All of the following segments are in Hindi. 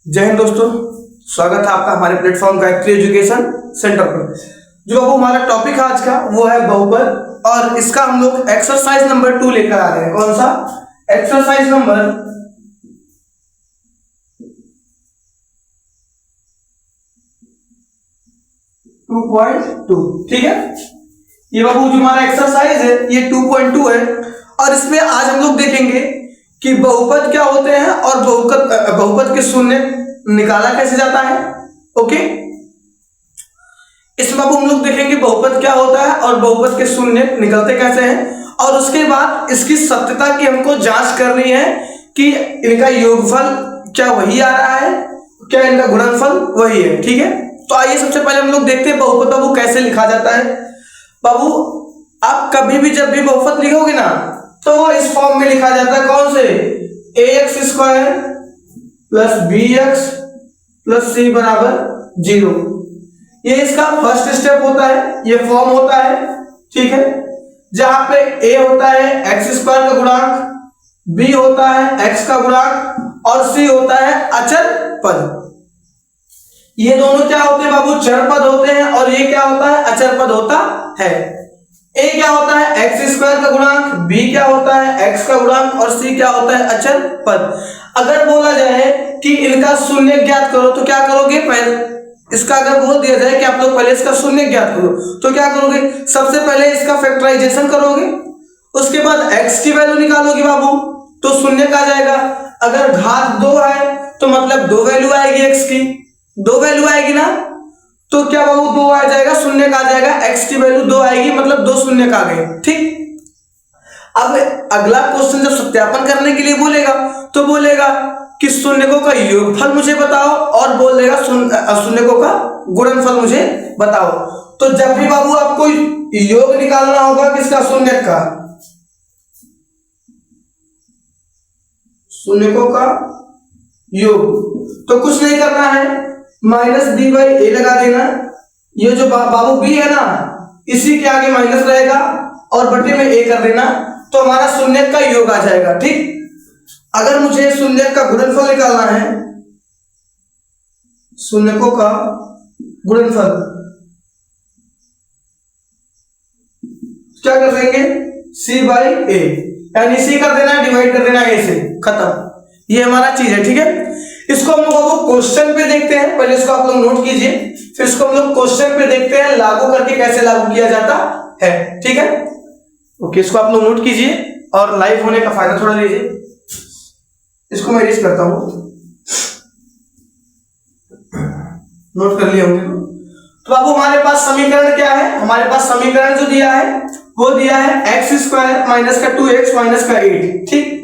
जय हिंद दोस्तों, स्वागत है आपका हमारे प्लेटफॉर्म गायत्री एजुकेशन सेंटर पर। जो अब हमारा टॉपिक आज का वो है बहुपद, और इसका हम लोग एक्सरसाइज नंबर 2 लेकर आ रहे हैं। कौन सा? Exercise number 2.2। ठीक है, ये बाबू जो हमारा एक्सरसाइज है ये 2.2 है, और इसमें आज हम लोग देखेंगे कि बहुपद क्या होते हैं और बहुपद के शून्य निकाला कैसे जाता है। ओके, इसमें बाबू हम लोग देखेंगे बहुपद क्या होता है और बहुपद के शून्य निकलते कैसे हैं, और उसके बाद इसकी सत्यता की हमको जांच करनी है कि इनका योगफल क्या वही आ रहा है, क्या इनका गुणनफल वही है। ठीक है, तो आइए सबसे पहले हम लोग देखते हैं बहुपद बाबू कैसे लिखा जाता है। बाबू आप कभी भी जब भी बहुपद लिखोगे ना तो वो इस फॉर्म में लिखा जाता है। कौन से? ax² plus bx plus c बराबर 0। ये इसका फर्स्ट स्टेप होता है, ये फॉर्म होता है। ठीक है, जहां पे a होता है x² का गुणांक, b होता है x का गुणांक और c होता है अचर पद। ये दोनों क्या होते हैं बाबू? चर पद होते हैं, और ये क्या होता है? अचर पद होता है। a क्या होता है? x² का गुणांक, b क्या होता है? x का गुणांक और c क्या होता है? अचर पद। अगर बोला जाए कि इनका शून्य ज्ञात करो तो क्या करोगे? पहले इसका अगर बोल दिया जाए कि आप लोग पहले इसका शून्य ज्ञात करो तो क्या करोगे? सबसे पहले इसका फैक्टराइजेशन करोगे, उसके बाद x की वैल्यू निकालोगे बाबू, तो शून्य का जाएगा। अगर घात 2 है तो मतलब 2 वैल्यू आएगी x की, 2 वैल्यू आएगी ना, तो क्या बाबू 2 आ जाएगा, शून्य का आ जाएगा, x की वैल्यू 2 आएगी, मतलब 2 शून्य का आ गए। ठीक, अब अगला क्वेश्चन जब सत्यापन करने के लिए बोलेगा तो बोलेगा कि शून्यकों का योगफल मुझे बताओ, और बोल देगा शून्यकों का गुणनफल मुझे बताओ। तो जब भी बाबू आपको योग निकालना होगा किसका? शून्यक का, शून्यकों का योग, तो कुछ नहीं करना है, माइनस b बाई ए लगा देना। ये जो बाबू b है ना, इसी के आगे माइनस रहेगा और बटे में a कर देना, तो हमारा शून्यक का योग आ जाएगा। ठीक, अगर मुझे शून्यक का गुणनफल निकालना है, शून्यकों का गुणनफल क्या कर देंगे? c बाई ए, यानी c कर देना, डिवाइड कर देना a से, खत्म। ये हमारा चीज है। ठीक है, इसको हम लोग क्वेश्चन पे देखते हैं। पहले इसको आप लोग नोट कीजिए, फिर इसको हम लोग क्वेश्चन पे देखते हैं लागू करके कैसे लागू किया जाता है। ठीक है, ओके, इसको आप लोग नोट कीजिए और लाइव होने का फायदा थोड़ा लीजिए। इसको मैं इरेज करता हूं, नोट कर लिए होंगे। तो बाबू हमारे पास समीकरण क्या है? हमारे पास समीकरण जो दिया है वो दिया है x² माइनस का 2x माइनस का 8। ठीक,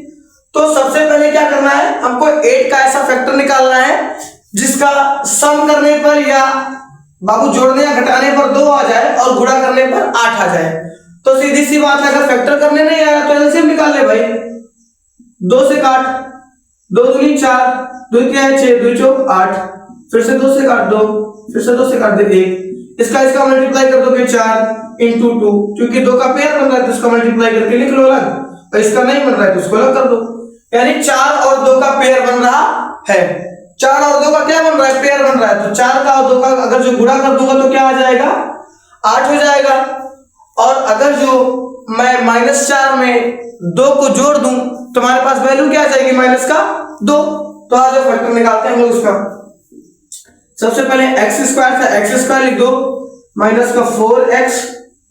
तो सबसे पहले क्या करना है, हमको 8 का ऐसा फैक्टर निकालना है जिसका सम करने पर या बाबू जोड़ने या घटाने पर 2 आ जाए और गुणा करने पर 8 आ जाए। तो सीधी सी बात है, अगर फैक्टर करने नहीं आया तो एलसीएम निकाल ले भाई। 2 से काट, 2 दूनी 4, 2 क्या है 6, 2 चौक 8, फिर से 2 से काट 2, फिर से 2 से काट दे 1, इसका मल्टीप्लाई कर दोगे 4 इंटू 2, क्योंकि 2 का पेयर बन रहा है तो इसका मल्टीप्लाई करके लिख लो अलग, और इसका नहीं बन रहा है तो उसको अलग कर दो। यानी 4 और 2 का पेयर बन रहा है। 4 और 2 का क्या बन रहा है? पेयर बन रहा है। तो 4 का और 2 का अगर जो गुणा कर दूंगा तो क्या आ जाएगा? 8 हो जाएगा। और अगर जो मैं -4 में 2 को जोड़ दूं तो हमारे पास वैल्यू क्या आ जाएगी? माइनस का 2। तो आज फैक्टर निकालते हैं हम लोग इसका। सबसे पहले x² से x² लिख दो, माइनस का 4x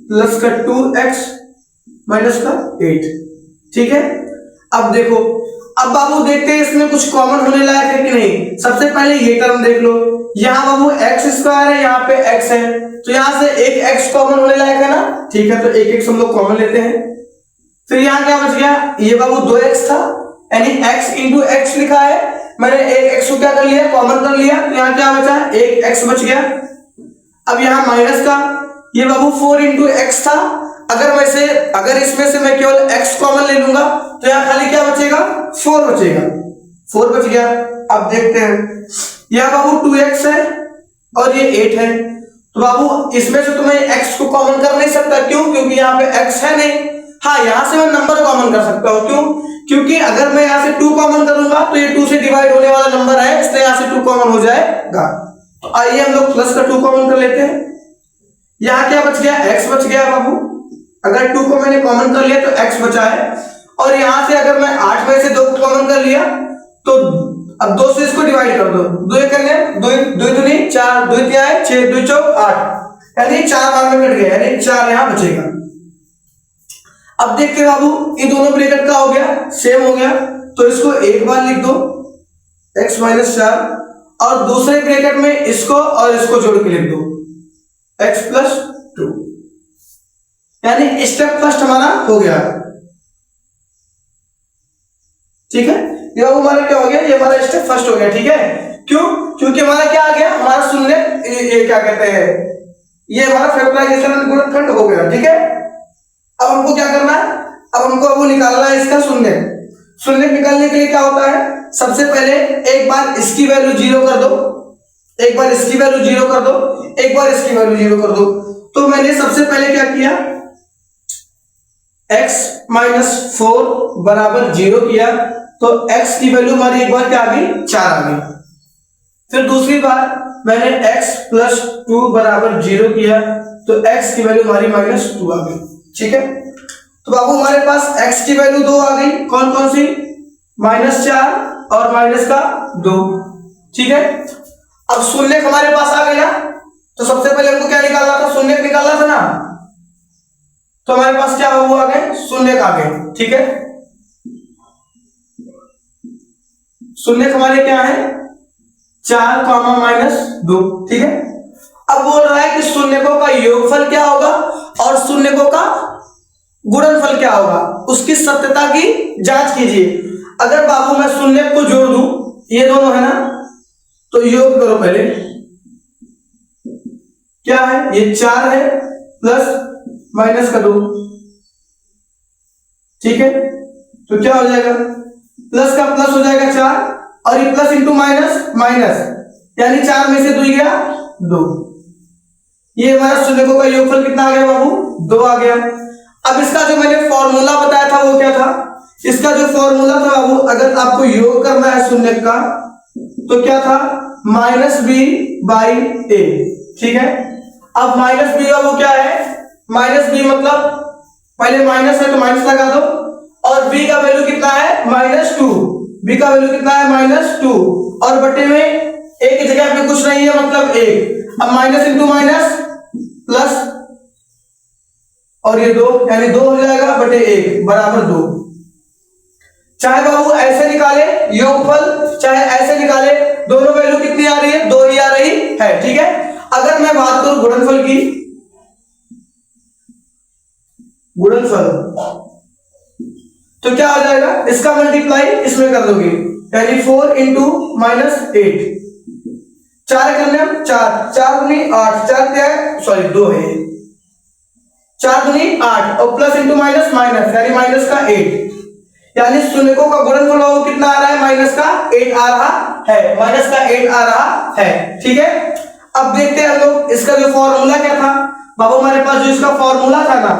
प्लस का 2x माइनस का 8। ठीक है, अब देखो, अब बाबू देखते हैं इसमें कुछ कॉमन होने लायक है कि नहीं। सबसे पहले ये टर्म देख लो, यहाँ बाबू x² है, यहाँ पे x है, तो यहाँ से एक x कॉमन होने लायक है ना। ठीक है, तो एक x हम लोग कॉमन लेते हैं। फिर यहाँ क्या बच गया? ये बाबू 2x था, यानी x इंटू x लिखा है, मैंने एक x को क्या कर लिया? कॉमन कर लिया, तो यहाँ क्या बचा? एक x बच गया। अब यहाँ माइनस का ये बाबू 4 इंटू x था, अगर इसमें से मैं केवल x कॉमन ले लूंगा तो यहाँ खाली क्या बचेगा? 4 बचेगा, 4 बच गया। अब देखते हैं, यह बाबू 2x है और ये 8 है, तो बाबू इसमें से तो मैं x को कॉमन कर नहीं सकता। क्यों? क्योंकि यहाँ पे x है नहीं। हाँ, यहां से मैं नंबर कॉमन कर सकता हूँ। क्यों? क्योंकि अगर मैं यहाँ से 2 कॉमन करूंगा तो ये 2 से डिवाइड होने वाला नंबर है, इसलिए यहाँ से 2 कॉमन हो जाएगा। तो आइए हम लोग प्लस का 2 कॉमन कर लेते हैं। यहाँ क्या बच गया, x बच गया बाबू। अगर 2 को मैंने कॉमन कर लिया तो x बचा है, और यहाँ से अगर मैं 8 में से 2 को कॉमन कर लिया तो अब 2 से इसको डिवाइड कर दो, 2 करने 2 दूनी 4, 2 तिया 6, 2 चौक 8, यानी 4 भाग में कट गया, यानी 4 यहाँ बचेगा। अब देखते बाबू ये दोनों ब्रैकेट का हो गया, सेम हो गया, तो इसको एक बार लिख दो x माइनस 4, और दूसरे ब्रैकेट में इसको और इसको जोड़ के लिख दो x प्लस 2, यानी स्टेप फर्स्ट हमारा हो गया। ठीक है, ये हमारा क्या हो गया, ये हमारा स्टेप फर्स्ट हो गया। ठीक है, क्यों? क्योंकि हमारा क्या आ गया, हमारा शून्य, ये क्या कहते हैं, ये हमारा फैक्टराइजेशन गुणनखंड हो गया। ठीक है, अब हमको क्या करना है, अब हमको वो निकालना है इसका शून्य। शून्य निकालने के लिए क्या होता है, सबसे पहले एक बार इसकी वैल्यू 0 कर दो, एक बार इसकी वैल्यू 0 कर दो, एक बार इसकी वैल्यू 0 कर दो। तो मैंने सबसे पहले क्या किया, x माइनस 4 बराबर 0 किया, तो x की वैल्यू हमारी एक बार क्या आ गई, 4 आ गई। फिर दूसरी बार मैंने x प्लस 2 बराबर 0 किया, तो x की वैल्यू हमारी माइनस 2 आ गई। ठीक है, तो बाबू हमारे पास x की वैल्यू 2 आ गई, कौन कौन सी, माइनस 4 और माइनस का 2। ठीक है, अब शून्य हमारे पास आ गया, तो सबसे पहले हमको क्या निकालना था, शून्य निकालना था ना, तो हमारे पास क्या हुआ, आ गए शून्य आ गए। ठीक है, शून्य हमारे क्या है, 4 कॉमा माइनस 2। ठीक है, अब बोल रहा है कि शून्यकों का योगफल क्या होगा और शून्यकों का गुणनफल क्या होगा, उसकी सत्यता की जांच कीजिए। अगर बाबू मैं शून्य को जोड़ दूं, ये दोनों है ना, तो योग करो पहले, क्या है, ये 4 है प्लस माइनस का 2। ठीक है, तो क्या हो जाएगा, प्लस का प्लस हो जाएगा 4, और ये प्लस इंटू माइनस माइनस, यानी 4 में से 2 गया 2। ये हमारा शून्यकों का योगफल कितना आ गया बाबू, 2 आ गया। अब इसका जो मैंने फॉर्मूला बताया था वो क्या था, इसका जो फॉर्मूला था बाबू, अगर आपको योग करना है शून्य का, तो क्या था, माइनस बी बाई ए। ठीक है, अब माइनस बी बाबू क्या है, माइनस बी मतलब पहले माइनस है तो माइनस लगा दो, और b का वैल्यू कितना है, माइनस 2, b का वैल्यू कितना है, माइनस 2, और बटे में a की जगह पे कुछ नहीं है मतलब 1। अब माइनस इंटू माइनस प्लस, और ये 2, यानी 2 हो जाएगा बटे 1 बराबर 2। चाहे बाबू ऐसे निकाले योगफल, चाहे ऐसे निकाले, दोनों वैल्यू कितनी आ रही है, 2 ही आ रही है। ठीक है, अगर मैं बात करूं गुणनफल की, गुणनफल तो क्या हो जाएगा, इसका मल्टीप्लाई इसमें कर दोगे, यानी 4 इंटू माइनस 8, 4 करने हम 4, 4 दूनी 8, 4 क्या है, सॉरी 2 है, 4 दूनी 8, और प्लस इंटू माइनस माइनस, यानी माइनस का 8, यानी शून्यकों का गुणनफल वो कितना आ रहा है, माइनस का 8 आ रहा है, माइनस का 8 आ रहा है। ठीक है, अब देखते हैं हम लोग इसका जो फॉर्मूला क्या था बाबू, हमारे पास जो इसका फॉर्मूला था ना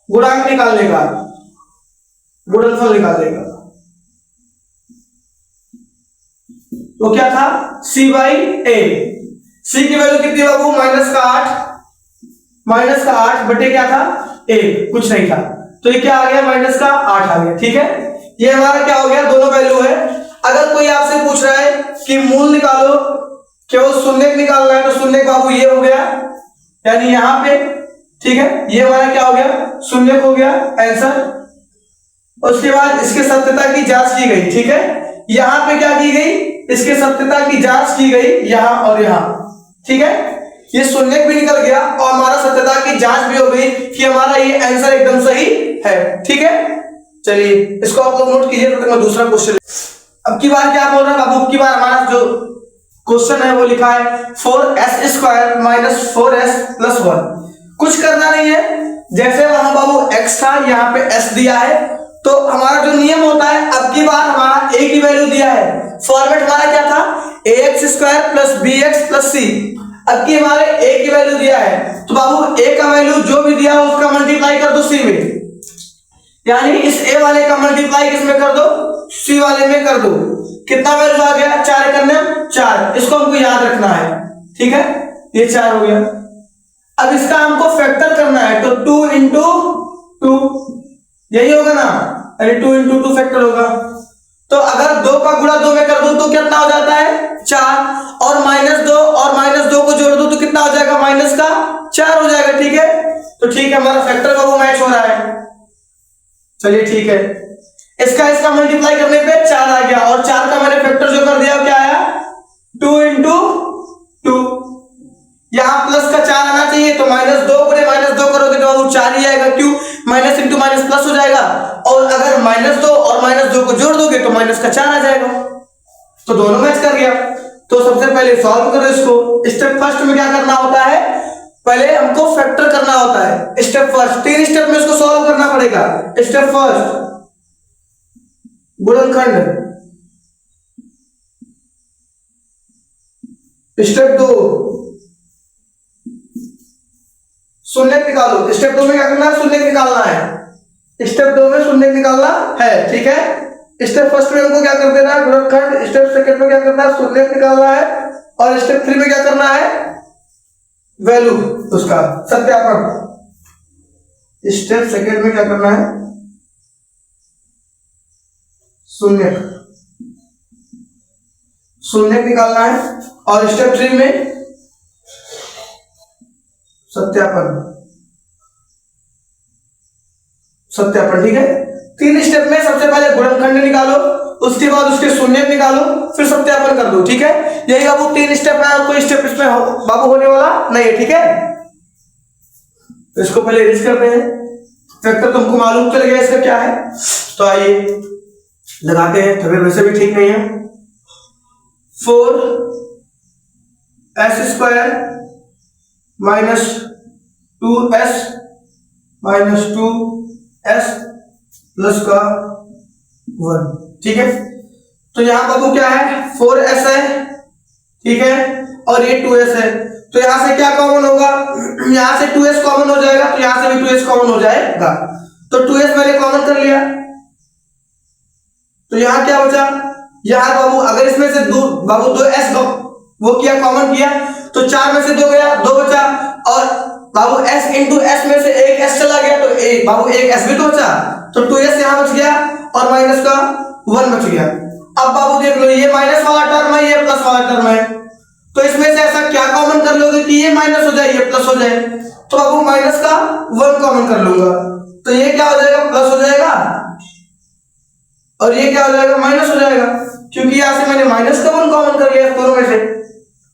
गुणांक निकालने का, गुणनफल निकालने का, तो क्या था, c बाई ए। c की वैल्यू कितनी बाबू, माइनस का 8, माइनस का 8 बटे क्या था, a, कुछ नहीं था, तो ये क्या आ गया, माइनस का 8 आ गया। ठीक है, ये हमारा क्या हो गया, दोनों वैल्यू है। अगर कोई आपसे पूछ रहा है कि मूल निकालो, केवल शून्य निकालना है, तो शून्य बाबू ये हो गया, यानी यहां पे। ठीक है, ये हमारा क्या हो गया, शून्य हो गया आंसर। उसके बाद इसके सत्यता की जांच की गई। ठीक है, यहां पे क्या की गई, इसके सत्यता की जांच की गई, यहां और यहां। ठीक है, ये शून्य भी निकल गया और हमारा सत्यता की जांच भी हो गई कि हमारा ये आंसर एकदम सही है। ठीक है, चलिए इसको आप लोग नोट कीजिए, तो मैं दूसरा क्वेश्चन, अब की बार क्या बोल रहा है बाबू, अब की बार हमारा जो क्वेश्चन है वो लिखा है 4s square minus 4s plus 1। कुछ करना नहीं है, जैसे वहां बाबू x था, यहाँ पे s दिया है, तो हमारा जो नियम होता है, अब की बार हमारा a की वैल्यू दिया है, फॉर्मेट हमारा क्या था, ax square plus bx plus c। अब की हमारे a की वैल्यू दिया है, तो बाबू a का वैल्यू जो भी दिया है उसका मल्टीप्लाई कर दो c में, यानी इस a वाले का मल्टीप्लाई किसमें कर दो, c वाले में कर दो। कितना वैल्यू आ गया, 4 एकम 4, इसको हमको याद रखना है, ठीक है, ये 4 हो गया। अब इसका हमको फैक्टर करना है, तो 2 इंटू 2 यही होगा ना, अरे 2 इंटू 2 फैक्टर होगा। तो अगर 2 का गुणा 2 में कर दो तो कितना हो जाता है 4, और -2 और -2 को जोड़ दो तो कितना हो जाएगा, माइनस का 4 हो जाएगा, ठीक है। तो ठीक है, हमारा फैक्टर का वो मैच हो रहा है, चलिए ठीक है। इसका मल्टीप्लाई करने पे 4 आ गया, और 4 का मैंने फैक्टर जो कर दिया क्या आया, 2 इंटू 2, यहां प्लस का 4 आना चाहिए, तो -2 गुणे -2 करोगे तो वो 4 ही आएगा, क्यों, माइनस इंटू माइनस प्लस हो जाएगा, और अगर -2 और -2 को जोड़ दोगे तो माइनस का 4 आ जाएगा, तो दोनों मैच कर गया। तो सबसे पहले सॉल्व करो इसको। स्टेप फर्स्ट में क्या करना होता है, पहले हमको फैक्टर करना होता है, स्टेप फर्स्ट, 3 स्टेप में इसको सॉल्व करना पड़ेगा। स्टेप फर्स्ट गुणनखंड, स्टेप 2 शून्य निकालो। स्टेप 2 में क्या करना है, शून्य निकालना है, स्टेप 2 में शून्य निकालना है, ठीक है। स्टेप फर्स्ट में हमको क्या कर देना है, गुणनखंड, स्टेप सेकंड में क्या करना है, शून्य निकालना है, और स्टेप 3 में क्या करना है, वैल्यू उसका सत्यापन। स्टेप सेकंड में क्या करना है, शून्य निकालना है, और स्टेप 3 में सत्यापन, ठीक है। 3 स्टेप में सबसे पहले गुणनखंड निकालो, उसके बाद उसके शून्य निकालो, फिर सत्यापन कर दो, ठीक है। यही बाबू 3 स्टेप है, और कोई स्टेप इसमें बाबू होने वाला नहीं है, ठीक है। तो इसको पहले इरेज करते हैं। फैक्टर तुमको मालूम चल गया इसका क्या है, तो आइए लगाते हैं, तबियत वैसे भी ठीक नहीं है। 4s² minus 2s minus 2s plus का 1, ठीक है। तो यहां बाबू क्या है, 4s है, ठीक है, और ये 2s है, तो यहां से क्या कॉमन होगा, यहां से 2s कॉमन हो जाएगा, तो यहां से भी 2s कॉमन हो जाएगा, तो 2s मैंने कॉमन कर लिया, तो यहां क्या बचा, यहां बाबू अगर इसमें से बाबू 2s वो किया कॉमन किया, तो 4 में से 2 गया, 2 बचा, और बाबू s इंटू s में से एक s चला गया, तो बाबू एक s भी तो बचा, तो 2s यहां बच गया, और माइनस का 1 बच गया। अब बाबू देख लो, ये माइनस वाला टर्म है, ये प्लस वाला टर्म है, तो इसमें से ऐसा क्या कॉमन कर लोगे कि ये माइनस हो जाए, ये प्लस हो जाए, तो बाबू माइनस का 1 कॉमन कर लूंगा, तो ये क्या हो जाएगा, प्लस हो जाएगा, और ये क्या हो जाएगा, माइनस हो जाएगा, क्योंकि यहां से मैंने माइनस का 1 कॉमन कर लिया दोनों में से,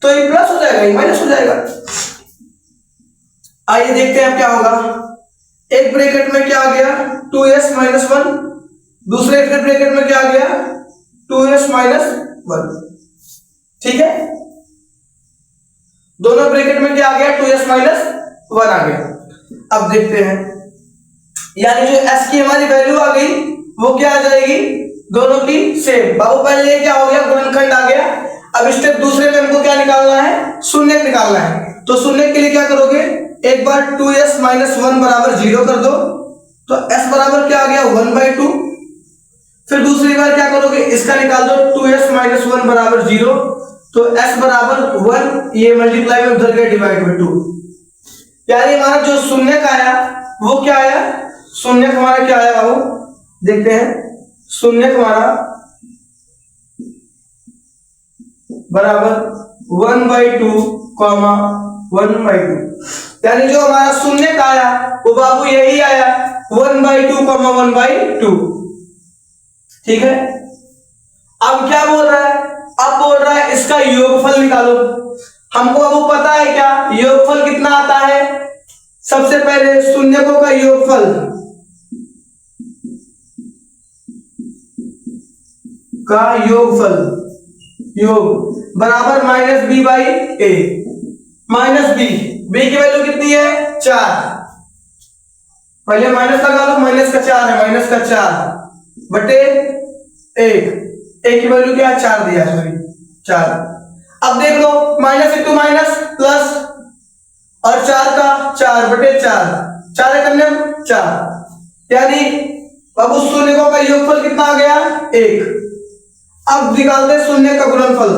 तो ये प्लस हो जाएगा, ये माइनस हो जाएगा। आइए देखते हैं क्या होगा। एक ब्रैकेट में क्या आ गया, 2s माइनस 1, दूसरे ब्रैकेट में क्या आ गया, 2s माइनस 1, ठीक है। दोनों ब्रैकेट में क्या आ गया, 2s माइनस 1 आ गया। अब देखते हैं, यानी जो s की हमारी वैल्यू आ गई वो क्या आ जाएगी, दोनों की सेम। बाबू पहले क्या हो गया, गुणनखंड आ गया। अब स्टेप दूसरे में हमको क्या निकालना है, शून्य निकालना है, तो शून्य के लिए क्या करोगे, एक बार 2s माइनस 1 बराबर 0 कर दो, तो s बराबर क्या आ गया, 1/2। फिर दूसरी बार क्या करोगे, इसका निकाल दो, 2s माइनस 1 बराबर 0, तो s बराबर 1, ये मल्टीप्लाई में उधर गया, डिवाइड बाय 2, यानी हमारा जो शून्य का आया वो क्या आया, शून्य हमारा क्या आया बाबू, देखते हैं। शून्य हमारा बराबर 1/2, 1/2, यानी जो हमारा शून्य का आया वो बाबू यही आया, 1/2, 1/2, ठीक है। अब क्या बोल रहा है, अब बोल रहा है इसका योगफल निकालो। हमको बाबू पता है क्या, योगफल कितना आता है, सबसे पहले शून्यकों का योगफल, योग बराबर -b/a, -b, b की वैल्यू कितनी है, 4, पहले माइनस लगा लो, माइनस का 4 है, माइनस का 4 बटे 1, a की वैल्यू क्या है, 4 दिया, सॉरी 4। अब देख लो, माइनस इंटू माइनस प्लस, और 4 का 4 बटे 4, 4 एकम 4, यानी बाबू शून्यकों का योगफल कितना आ गया, 1। अब निकालते हैं शून्य का गुणनफल,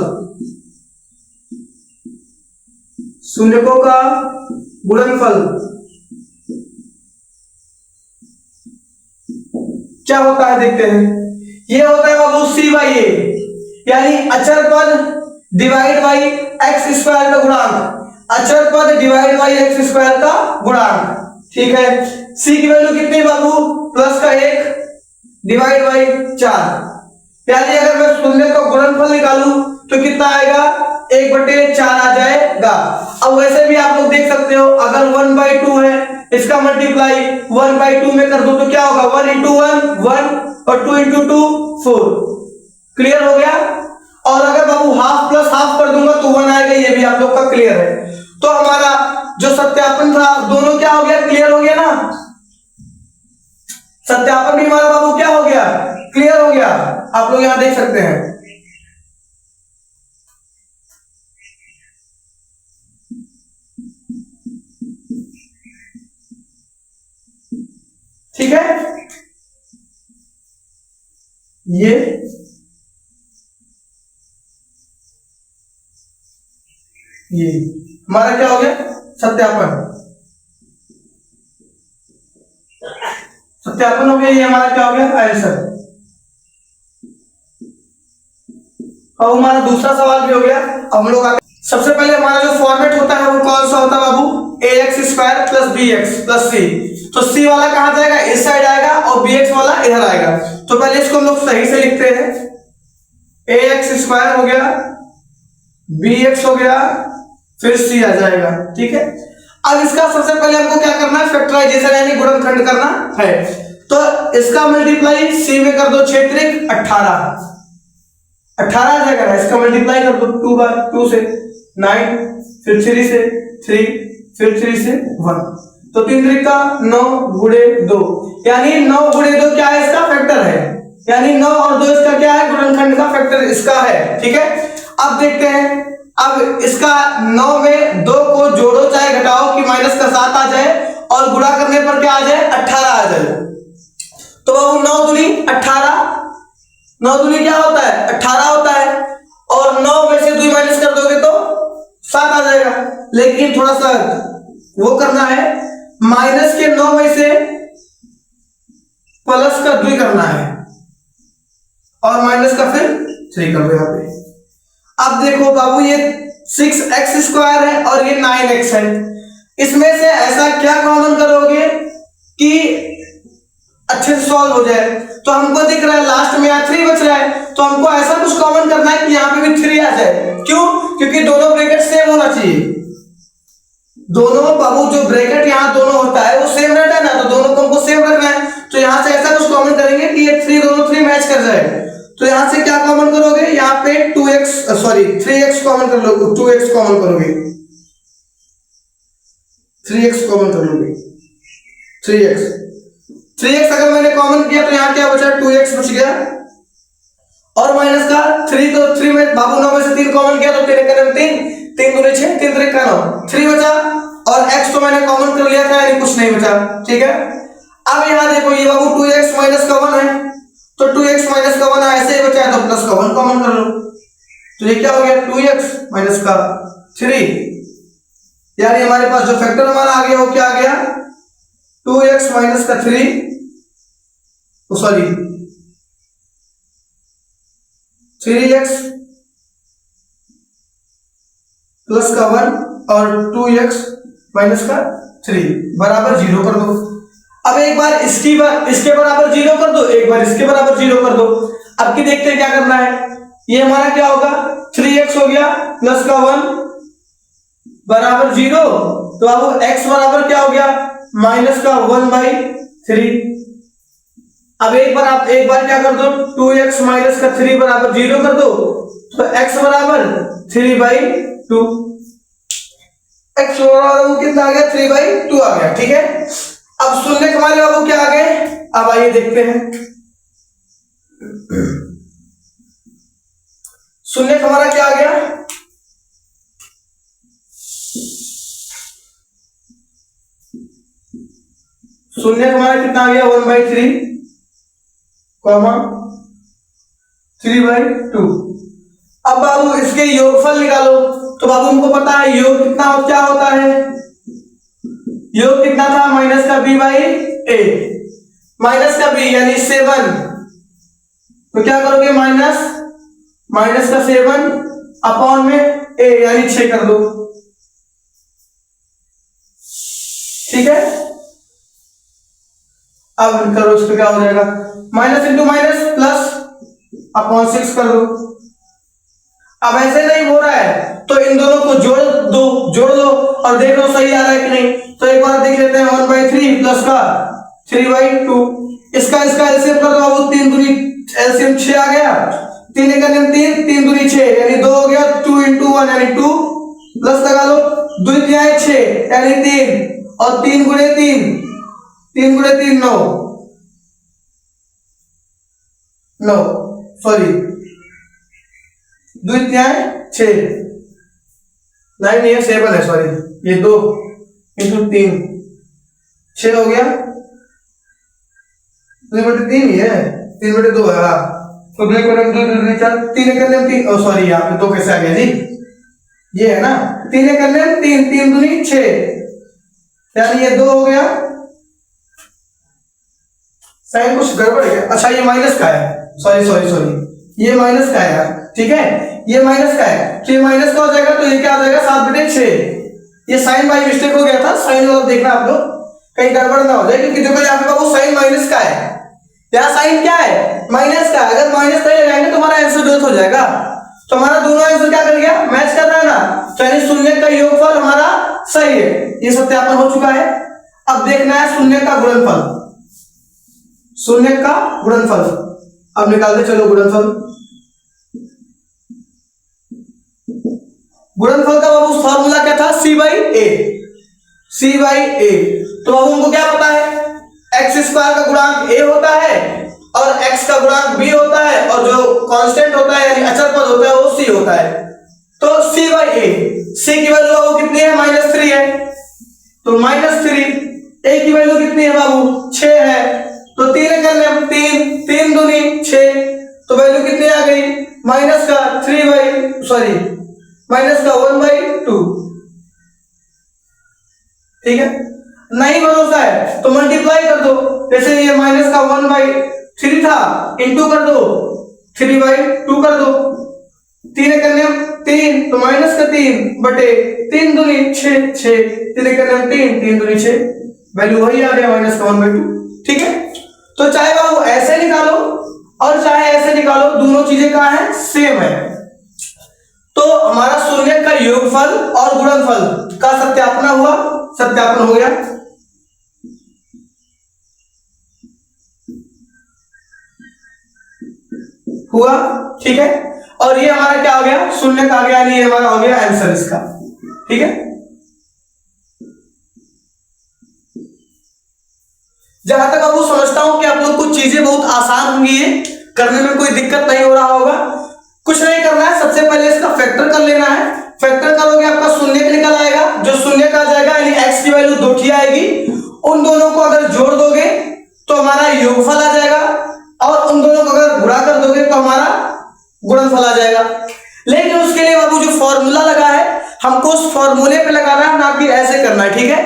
शून्यकों का गुणनफल क्या होता है देखते हैं। ये होता है बाबू सी बाई ए, यानी अचर पद डिवाइड बाई एक्स स्क्वायर का गुणांक, अचर पद डिवाइड बाई एक्स स्क्वायर का गुणांक। ठीक है, सी की वैल्यू कितनी बाबू, प्लस का 1 डिवाइड बाई 4, यानी अगर मैं शून्य का गुणनफल निकालूं तो कितना आएगा, 1/4 आ जाएगा। अब वैसे भी आप लोग देख सकते हो, अगर 1/2 है, इसका मल्टीप्लाई 1/2 में कर दो तो क्या होगा, 1 × 1 1 और 2 × 2 4। क्लियर हो गया। और अगर बाबू हाफ प्लस हाफ कर दूंगा तो 1 आएगा, ये भी आप लोग का क्लियर है। तो हमारा जो सत्यापन था दोनों क्या हो गया, क्लियर हो गया ना, सत्यापन भी हमारा बाबू क्या हो गया, क्लियर हो गया। आप लोग यहां देख सकते हैं। ठीक है, ये हमारा क्या हो गया, सत्यापन, सत्यापन हो गया। ये हमारा क्या हो गया, आंसर। अब हमारा दूसरा सवाल भी हो गया। अब हम लोग सबसे पहले हमारा जो फॉर्मेट होता है वो कौन सा होता है बाबू, ax² plus bx plus c। तो c वाला कहां जाएगा, इस साइड आएगा, और bx वाला इधर आएगा। तो पहले इसको हम लोग सही से लिखते हैं, ax² हो गया, bx हो गया, फिर c आ जाएगा। ठीक है, अब इसका सबसे पहले हमको क्या करना है, फैक्टराइजेशन यानी गुणनखंड करना है। तो इसका मल्टीप्लाई c में कर दो, 6 त्रिक 18 आ जाएगा। इसका मल्टीप्लाई कर दो 2 से 9, फिर 3 से 3, फिर 3 से 1, तो 3 त्रिक का 9 गुणे 2, यानी 9 गुणे 2 क्या है, इसका फैक्टर है, यानी 9 और 2 इसका क्या है, गुणनखंड का फैक्टर इसका है। ठीक है, अब देखते हैं। अब इसका 9 में 2 को जोड़ो चाहे घटाओ कि माइनस का 7 आ जाए, और गुणा करने पर क्या आ जाए, 18 आ जाए। तो बाबू 9 दूनी 18, 9 दूनी क्या होता है, 18 होता है, और 9 में से 2 माइनस कर दोगे तो 7 आ जाएगा। लेकिन थोड़ा सा वो करना है, माइनस के 9 में से प्लस का 2 करना है, और माइनस का फिर 3 कर दो यहाँ पे। अब देखो बाबू ये 6x² है और ये 9x है, इसमें से ऐसा क्या कॉमन करोगे कि अच्छे से सॉल्व हो जाए। तो हमको दिख रहा है लास्ट में यहाँ 3 बच रहा है, तो हमको ऐसा कुछ कॉमन करना है कि यहाँ पे भी 3 आ जाए। क्यों, क्योंकि दोनों ब्रैकेट सेम होना चाहिए, दोनों बाबू जो ब्रैकेट यहाँ दोनों होता है वो सेम रहता है ना, तो दोनों को हमको सेम रखना है। तो यहाँ से ऐसा कुछ कॉमन करेंगे कि ये 3 दोनों 3 मैच कर जाए। तो यहां से क्या कॉमन करोगे, यहाँ पे 3x कॉमन कर लो, 2x कॉमन करोगे, 3x कॉमन कर लोगे, 3x अगर मैंने कॉमन किया तो यहाँ क्या बचा, 2x बच गया, और माइनस का 3, तो 3 में बाबू 9 में से 3 कॉमन किया तो 3 कदम 3, 3 दूनी 6, 3 त्रिक का 9, 3 बचा, और x तो मैंने कॉमन कर लिया था, यानी कुछ नहीं बचा। ठीक है, अब यहाँ देखो ये बाबू 2x माइनस का 1 है, तो 2x माइनस का 1 ऐसे ही बचा है, तो प्लस का 1 कॉमन कर लो, तो ये क्या हो गया, 2x माइनस का 3, यानी हमारे पास जो फैक्टर हमारा आ गया वो क्या आ गया, 2x माइनस का 3, सॉरी 3x प्लस का 1 और 2x माइनस का 3 बराबर 0 कर दो। अब एक बार इसके बराबर 0 कर दो, एक बार इसके बराबर 0 कर दो। अब की देखते हैं क्या करना है, ये हमारा क्या होगा, 3x हो गया प्लस का 1 बराबर 0, तो अब x बराबर क्या हो गया, माइनस का 1/3। अब एक बार क्या कर दो, 2x माइनस का 3 बराबर 0 कर दो, तो x बराबर 3/2, x बराबर कितना आ गया, 3/2 आ गया। ठीक है, अब शून्य हमारे बाबू क्या आ गए, अब आइए देखते हैं शून्य हमारा क्या आ गया, शून्य हमारा कितना आ गया, 1/3, 3/2। अब बाबू इसके योगफल निकालो। तो बाबू हमको पता है योग कितना क्या होता है, योग कितना था, माइनस का b/a, माइनस का b यानी 7, तो क्या करोगे माइनस का 7 अपॉन में a यानी 6 कर दो, ठीक है। अब करो, इस पे क्या हो जाएगा, minus into minus plus upon 6 कर दो। अब ऐसे नहीं हो रहा है तो इन दोनों को जोड़ दो और देख लो सही आ रहा है कि नहीं। तो एक बार देख लेते हैं, 1/3 प्लस का 3/2, इसका एलसीएम कर दो बाबू, 3 दूनी एलसीएम 6 आ गया, 3 एक 3, 3 दूनी 6 यानी 2 हो गया, 2 into 1 यानी 2 प्लस लगा लो, 2 तिहाई 6 यानी 3 और 3 गुणे 3 9 सॉरी 2 तिहाई 6 9 नहीं है 7 है, सॉरी ये 2 इंटू 3 6 हो गया, 3/3 ही है, 3/2 है। हाँ तो 2 4 3 करने में 3, सॉरी यहाँ पे 2 कैसे आ गया जी, ये है ना, 3 करने में 3, 3 दूनी 6 यानी ये 2 हो गया। साइन कुछ गड़बड़ है, अच्छा ये माइनस का है, सॉरी ये माइनस का है यार, ठीक है ये माइनस का है, तो ये माइनस का हो जाएगा, तो ये क्या हो जाएगा 7/6। ये साइन बाई मिस्टेक हो गया था, साइन वाला देखना आप लोग कहीं गड़बड़ ना हो जाए, क्योंकि देखो यहाँ पे बाबू साइन माइनस का है, यहाँ साइन क्या है माइनस का, अगर माइनस नहीं लगाएंगे तो हमारा आंसर गलत हो जाएगा। तो हमारा दोनों आंसर क्या कर गया, मैच कर रहा है ना, तो यानी शून्य का योगफल हमारा सही है, ये सत्यापन हो चुका है। अब देखना है शून्य का गुणनफल, अब निकालते चलो गुणनफल का बाबू फॉर्मूला क्या था, c/a। तो बाबू हमको क्या पता है, x² का गुणांक a होता है और x का गुणांक b होता है और जो कांस्टेंट होता है यानी अचर पद होता है वो c होता है। तो c/a, c की वैल्यू बाबू कितनी है, -3 है, तो -3, a की वैल्यू कितनी है बाबू 6 है, तो 3 करने में 3 दूनी 6, तो वैल्यू कितनी आ गई माइनस का 1/2, ठीक है। नहीं भरोसा है तो मल्टीप्लाई कर दो, जैसे ये माइनस का 1/3 था, इंटू कर दो 3/2 कर दो, 3 करने में 3 तो माइनस का 3 बटे 3 दूनी 6, 3 करने में 3 दूनी 6, वैल्यू वही आ गया माइनस का 1/2, ठीक है। तो चाहे बाबू ऐसे निकालो और चाहे ऐसे निकालो, दोनों चीजें कहाँ है, सेम है। तो हमारा शून्य का योगफल और गुणनफल का सत्यापन हो गया। हुआ, ठीक है, और ये हमारा क्या हो गया, शून्य का आ गया, यानी ये हमारा हो गया आंसर इसका, ठीक है। जहां तक बाबू समझता हूं कि आप लोग को चीजें बहुत आसान होंगी, ये करने में कोई दिक्कत नहीं हो रहा होगा। कुछ नहीं करना है, सबसे पहले इसका फैक्टर कर लेना है, फैक्टर करोगे आपका शून्य निकल आएगा, जो शून्य का आ जाएगा यानी x की वैल्यू 2 आएगी, उन दोनों को अगर जोड़ दोगे तो हमारा योगफल आ जाएगा और उन दोनों को अगर गुणा कर दोगे तो हमारा गुणनफल आ जाएगा। लेकिन उसके लिए बाबू जो फॉर्मूला लगा है हमको उस फॉर्मूले पे लगाना है, ना कि ऐसे करना है, ठीक है,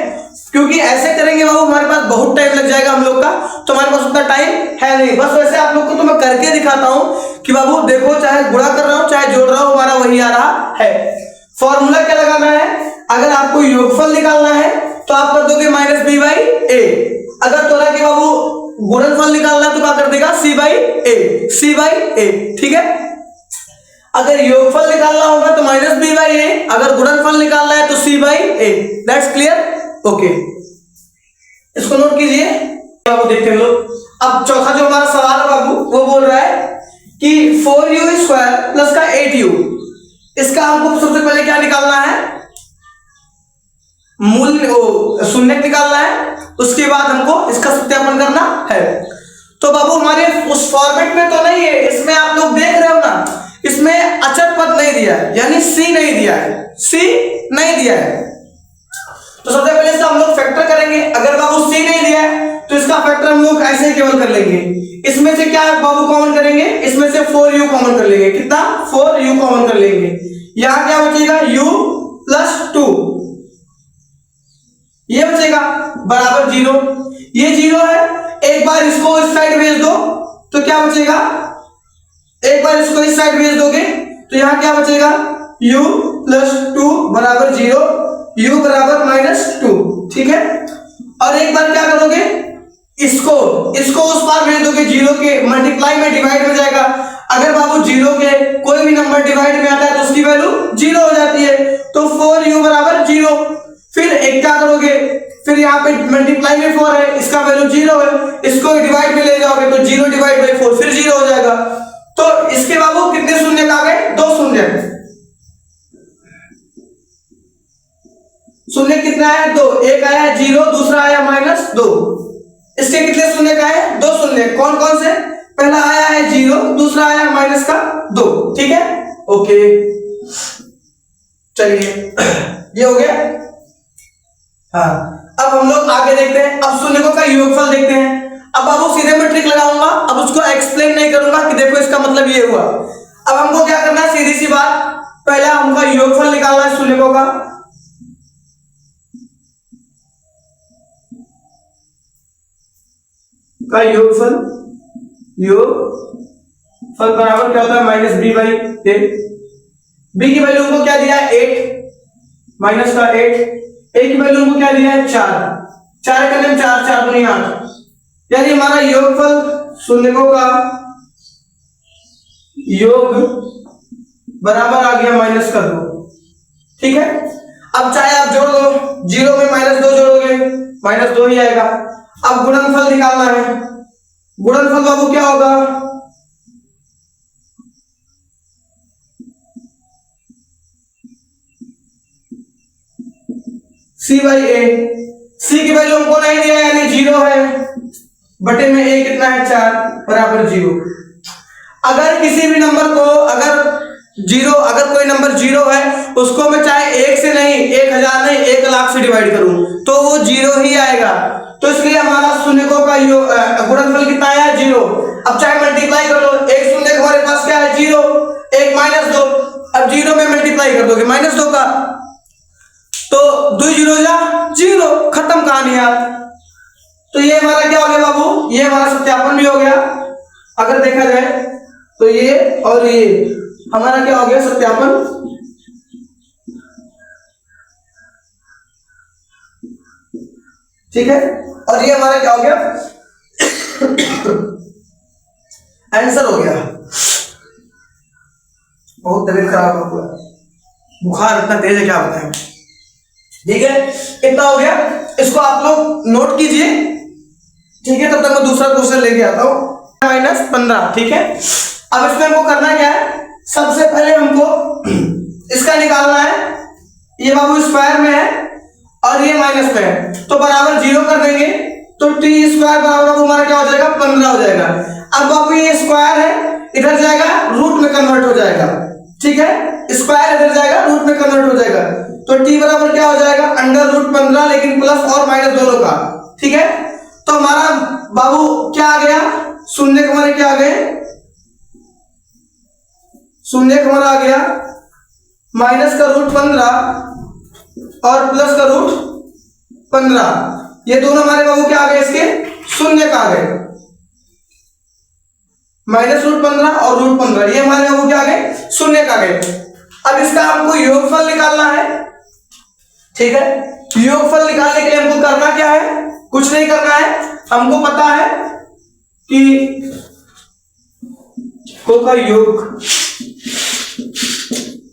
क्योंकि ऐसे करेंगे बाबू हमारे पास बहुत टाइम लग जाएगा हम लोग का, तो हमारे पास उतना टाइम है नहीं। बस वैसे आप लोग को तो मैं करके दिखाता हूं कि बाबू देखो, चाहे गुणा कर रहा हूं चाहे जोड़ रहा हूं हमारा वही आ रहा है। फॉर्मूला क्या लगाना है, अगर आपको योगफल निकालना है तो आप कर दोगे -b/a, अगर तोरा के बाबू गुणनफल निकालना है तो क्या कर देगा c/a, ठीक है। अगर योगफल निकालना होगा तो -b/a, अगर गुणनफल निकालना है तो c/a। दैट्स क्लियर, ओके, इसको नोट कीजिए बाबू, देखते हैं लोग। अब चौथा जो हमारा सवाल है बाबू वो बोल रहा है कि 4u² प्लस का 8u, इसका हमको सबसे पहले क्या निकालना है, शून्य निकालना है, उसके बाद हमको इसका सत्यापन करना है। तो बाबू हमारे उस फॉर्मेट में तो नहीं है, इसमें आप लोग देख रहे हो ना, इसमें अचर पद नहीं दिया है, यानी c नहीं दिया है, तो सबसे पहले इसका हम लोग फैक्टर करेंगे। अगर बाबू c नहीं दिया है तो इसका फैक्टर हम लोग ऐसे ही केवल कर लेंगे। इसमें से क्या बाबू कॉमन करेंगे, इसमें से 4u कॉमन कर लेंगे। कितना, 4u कॉमन कर लेंगे। यहां क्या बचेगा, u प्लस 2 ये बचेगा बराबर 0। ये 0 है, एक बार इसको इस साइड भेज दो तो क्या बचेगा, एक बार इसको इस साइड भेज दोगे तो यहां क्या बचेगा, u प्लस 2 बराबर 0, u बराबर -2। ठीक है, और एक बार क्या करोगे, इसको उस पार भेज दोगे, 0 के मल्टीप्लाई में डिवाइड हो जाएगा। अगर बाबू 0 के कोई भी नंबर डिवाइड में आता है तो उसकी वैल्यू 0 हो जाती है, तो 4u बराबर 0। फिर एक क्या करोगे, फिर यहाँ पे मल्टीप्लाई में 4 है, इसका वैल्यू 0 है, इसको डिवाइड में ले जाओगे तो 0 डिवाइड बाई 4 फिर 0 हो जाएगा। तो इसके बाबू कितने शून्य आ गए, 2 शून्य। शून्य कितना है, 2, एक आया है 0, दूसरा आया -2। इसके कितने शून्य का है, 2 शून्य। कौन कौन से, पहला आया है 0, दूसरा आया -2। ठीक है, ओके चलिए ये हो गया। हाँ, अब हम लोग आगे देखते हैं, अब शून्यकों का योगफल देखते हैं। अब बाबू सीधे में ट्रिक लगाऊंगा, अब उसको एक्सप्लेन नहीं करूंगा कि देखो इसका मतलब ये हुआ। अब हमको क्या करना है, सीधी सी बात, पहला हमको योगफल निकालना है शून्यकों का योगफल बराबर क्या होता है, -b/a। b की वैल्यू हमको क्या दिया है, 8, माइनस का 8, a की वैल्यू हमको क्या दिया है, 4, 4 का 4 दूनी 8, यानी हमारा योगफल शून्यकों का योग बराबर आ गया -2। ठीक है, अब चाहे आप जोड़ दो, 0 में -2 जोड़ोगे -2 ही आएगा। अब गुणनफल निकालना है, गुणनफल बाबू क्या होगा, c/a। c की वैल्यू हमको नहीं दिया यानी 0 है, बटे में a कितना है, 4 बराबर 0। अगर किसी भी नंबर को अगर कोई नंबर 0 है उसको मैं चाहे 1 से नहीं, 1000 नहीं, 1 लाख से डिवाइड करूं तो वो 0 ही आएगा। तो इसलिए हमारा शून्यकों का गुणनफल कितना है, 0। अब चाहे मल्टीप्लाई कर लो, एक शून्य हमारे पास क्या है, 0, एक -2। अब 0 में मल्टीप्लाई कर दोगे -2 का तो 2 0 जा 0, खत्म कहानी यार। तो ये हमारा क्या हो गया बाबू, ये हमारा सत्यापन भी हो गया। अगर देखा जाए तो ये और ये हमारा क्या हो गया, सत्यापन। ठीक है, और ये हमारा क्या हो गया, आंसर हो गया। बहुत तबीयत खराब हो गया, बुखार इतना तेज है क्या बताएं। ठीक है, इतना हो गया, इसको आप लोग नोट कीजिए। ठीक है, तब तक मैं दूसरा क्वेश्चन लेके आता हूं, -15। ठीक है, अब इसमें हमको करना क्या है, सबसे पहले हमको इसका निकालना है। ये बाबू स्क्वायर में है और ये माइनस में है, तो बराबर 0 कर देंगे तो t² बराबर हमारा क्या हो जाएगा, 15 हो जाएगा। अब बाबू ये स्क्वायर है, इधर जाएगा रूट में कन्वर्ट हो जाएगा। ठीक है, स्क्वायर इधर जाएगा रूट में कन्वर्ट हो जाएगा, तो t बराबर क्या हो जाएगा, √15, लेकिन प्लस और माइनस दोनों का। ठीक है, तो हमारा बाबू क्या आ गया, शून्य हमारे क्या आ गए, शून्य हमारा आ गया माइनस का √15 और प्लस का √15, ये दोनों हमारे बाबू क्या आ गए, इसके शून्य का आ गए, -√15 और √15, ये हमारे बाबू क्या आ गए, शून्य का आ गए। अब इसका हमको योगफल निकालना है। ठीक है, योगफल निकालने के लिए हमको करना क्या है, कुछ नहीं करना है, हमको पता है कि को का योग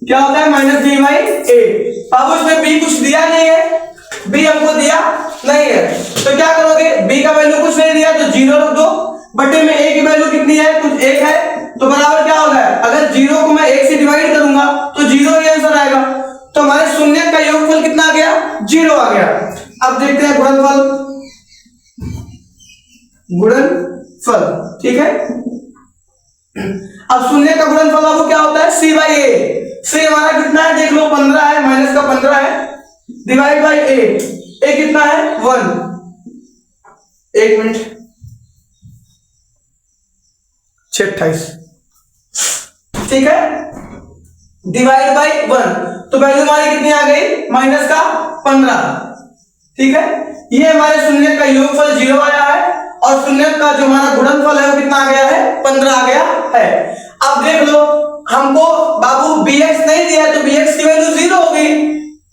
क्या होता है, -b/a। अब उसमें b कुछ दिया नहीं है, b हमको दिया नहीं है, तो क्या करोगे, b का वैल्यू कुछ नहीं दिया तो 0 रख दो, बटे में a की वैल्यू कितनी है, कुछ 1 है, तो बराबर क्या होगा, अगर 0 को मैं 1 से डिवाइड करूंगा तो 0 ही आंसर आएगा। तो हमारे शून्य का योगफल कितना आ गया, 0 आ गया। अब देखते हैं गुणनफल। ठीक है, अब शून्य का गुणनफल बाबू क्या होता है, c/a। c हमारा कितना है, देख लो 15 है, माइनस का 15 है, डिवाइड बाई a कितना है, 1। एक मिनट, 628, ठीक है, डिवाइड बाई 1, तो वैल्यू हमारी कितनी आ गई, माइनस का 15, ठीक है। ये हमारे शून्य का योगफल 0 आया है और शून्य का जो हमारा गुणनफल है वो कितना आ गया है, 15 आ गया है। अब देख लो, हमको बाबू bx नहीं दिया तो bx की वैल्यू 0 हो गई,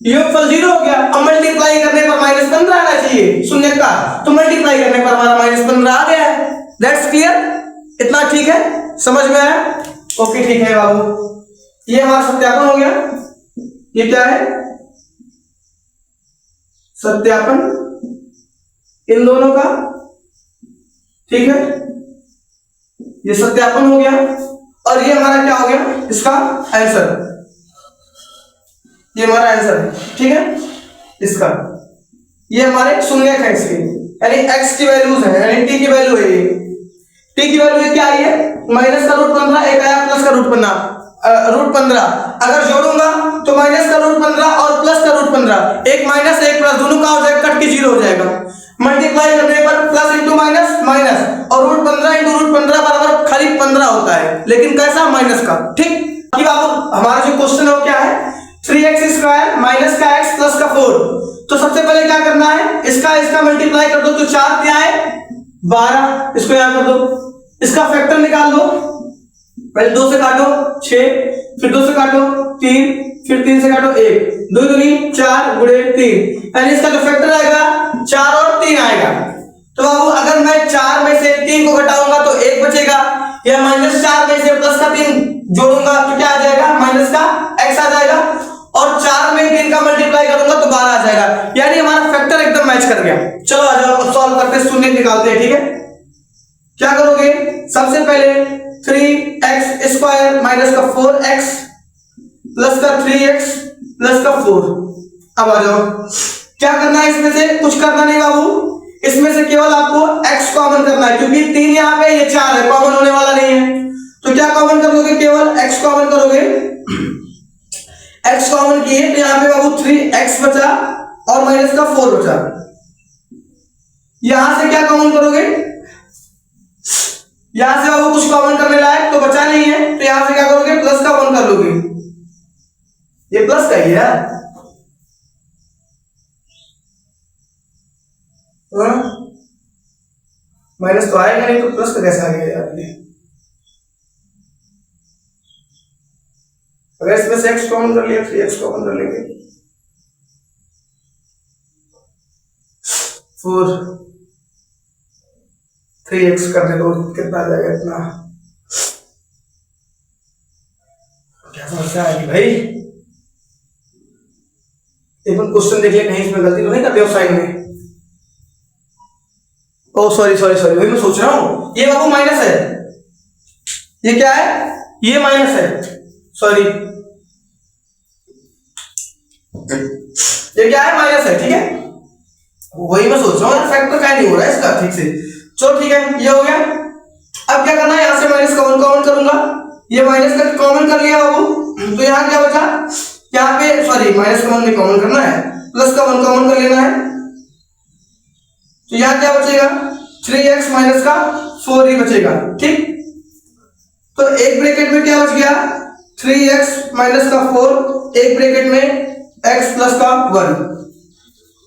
योगफल 0 हो गया। अब मल्टीप्लाई करने पर -15 आना चाहिए शून्य का, तो मल्टीप्लाई करने पर हमारा -15 आ गया है। दैट्स क्लियर, इतना ठीक है, समझ में आया? ओके ठीक है बाबू, ये हमारा सत्यापन हो गया। ये क्या है, सत्यापन इन दोनों का, ठीक है, ये सत्यापन हो गया। और ये हमारा क्या हो गया, इसका आंसर, ये हमारा आंसर है, ठीक है, इसका ये हमारे शून्य है इसके, यानी x की वैल्यूज है, यानी t की वैल्यू है, ये t की वैल्यू क्या आई है, माइनस का रूट 15, एक आया प्लस का रूट 15, अगर जोड़ूंगा तो माइनस का रूट 15 और प्लस का रूट 15, एक माइनस एक प्लस दोनों का हो जाएगा, कट के 0 हो जाएगा। मल्टीप्लाई करने पर प्लस इंटू माइनस माइनस, और रूट 15 इंटू रूट 15 बराबर खाली 15 होता है, लेकिन कैसा, माइनस का, ठीक। अब हमारा जो क्वेश्चन है वो क्या है, 3x² माइनस का x प्लस का 4, तो सबसे पहले क्या करना है, इसका मल्टीप्लाई कर दो, तो 4 क्या है 12, इसको यहां कर दो, इसका फैक्टर निकाल दो, पहले 2 से काटो 6, फिर 2 से काटो 3, फिर 3 से काटो 1, 2 दूनी 4 गुणे 3, यानी इसका जो फैक्टर आएगा 4 और 3 आएगा। तो बाबू अगर मैं 4 में से 3 को घटाऊंगा तो 1 बचेगा, या -4 में से प्लस का 3 जोड़ूंगा तो क्या आ जाएगा, माइनस का x आ जाएगा, और 4 में 3 का मल्टीप्लाई करूंगा तो 12 आ जाएगा, यानी हमारा फैक्टर एकदम मैच कर गया। चलो आ जाओ सॉल्व करते हैं, शून्य निकालते हैं, ठीक है। क्या करोगे, सबसे पहले 3x² माइनस का 4x प्लस का 3x प्लस का 4, अब आ जाओ, क्या करना है, इसमें से कुछ करना नहीं बाबू, इसमें से केवल आपको x कॉमन करना है, क्योंकि 3 यहाँ पे, ये 4 है, कॉमन होने वाला नहीं है, तो क्या कॉमन कर लोगे, केवल x कॉमन करोगे, x कॉमन किए तो यहाँ पे बाबू 3x बचा और माइनस का 4 बचा, यहां से क्या कॉमन करोगे, यहां से बाबू कुछ कॉमन करने लायक तो बचा नहीं है, तो यहां से क्या करोगे, प्लस का 1 कर लोगे, ये प्लस का ही है, माइनस तो आएगा नहीं, तो प्लस का कैसे आ गया यार ये, अगर इसमें से x कॉमन कर लिया 3x कॉमन कर लेंगे, 4 3x करने दो, कितना आ जाएगा, इतना, क्या समस्या आएगी भाई, एक बार क्वेश्चन देख लिया, कहीं इसमें गलती तो नहीं करते हो साइन में, ओ सॉरी वही मैं सोच रहा हूं, ये बाबू माइनस है, ये क्या है, ये माइनस है, सॉरी ये क्या है, माइनस है, ठीक है, वही मैं सोच रहा हूँ, फैक्टर क्या नहीं हो रहा है इसका ठीक से। चलो ठीक है, ये हो गया। अब क्या करना है, यहां से माइनस का 1 कॉमन करूंगा, ये माइनस का कॉमन कर लिया बाबू, तो यहाँ क्या बचा, यहाँ पे सॉरी माइनस का 1 नहीं कॉमन करना है, प्लस का 1 कॉमन कर लेना है, तो यहाँ क्या बचेगा, 3x माइनस का 4 ही बचेगा, ठीक। तो एक ब्रैकेट में क्या बच गया, 3x माइनस का 4, एक ब्रैकेट में x प्लस का 1।